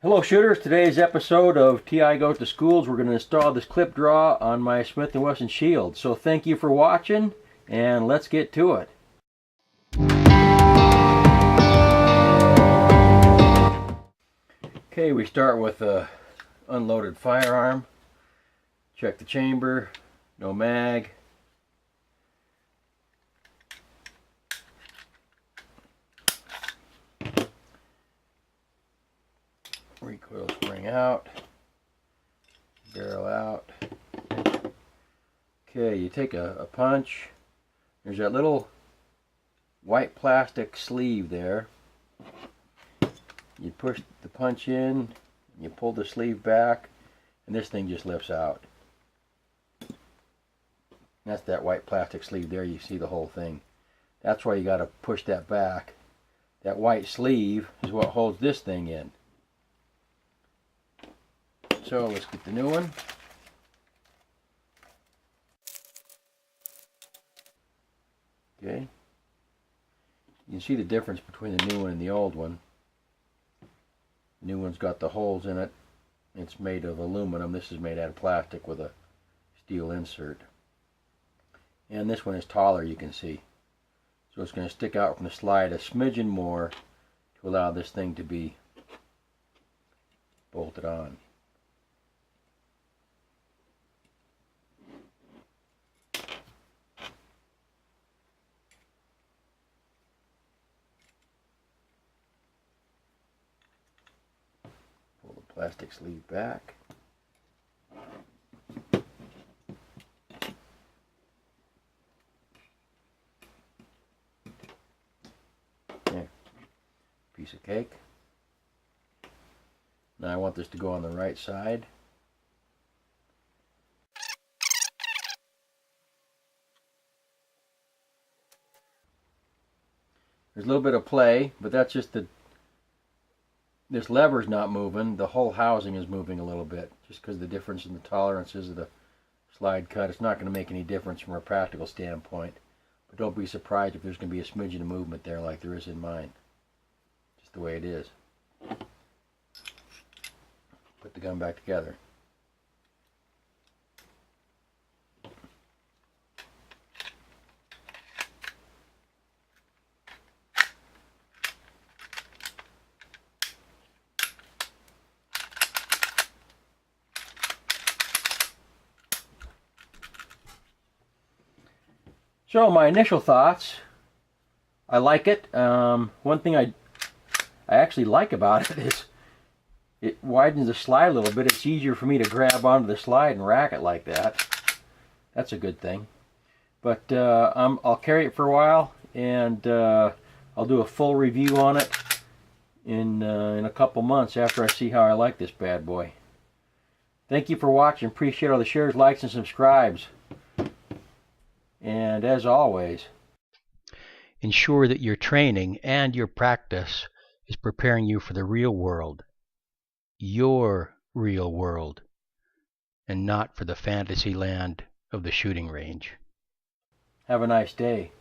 Hello shooters, today's episode of TI Goes to Schools, we're going to install this Clipdraw on my Smith & Wesson Shield. So thank you for watching, and let's get to it. Okay, we start with a unloaded firearm. Check the chamber, no mag. Recoil spring out, barrel out. Okay, you take a punch. There's that little white plastic sleeve there. You push the punch in, you pull the sleeve back, and this thing just lifts out. That's that white plastic sleeve there. You see the whole thing. That's why you got to push that back. That white sleeve is what holds this thing in. So let's get the new one. Okay. You can see the difference between the new one and the old one. The new one's got the holes in it. It's made of aluminum. This is made out of plastic with a steel insert. And this one is taller, you can see. So it's going to stick out from the slide a smidgen more to allow this thing to be bolted on. Pull the plastic sleeve back. There. Piece of cake. Now I want this to go on the right side. There's a little bit of play, but that's just this lever's not moving. The whole housing is moving a little bit, just because of the difference in the tolerances of the slide cut. It's not going to make any difference from a practical standpoint, but don't be surprised if there's going to be a smidgen of movement there like there is in mine. Just the way it is. Put the gun back together. So my initial thoughts, I like it. One thing I actually like about it is it widens the slide a little bit. It's easier for me to grab onto the slide and rack it like that. That's a good thing. But I'll carry it for a while, and I'll do a full review on it in a couple months after I see how I like this bad boy. Thank you for watching. Appreciate all the shares, likes, and subscribes. And as always, ensure that your training and your practice is preparing you for the real world, your real world, and not for the fantasy land of the shooting range. Have a nice day.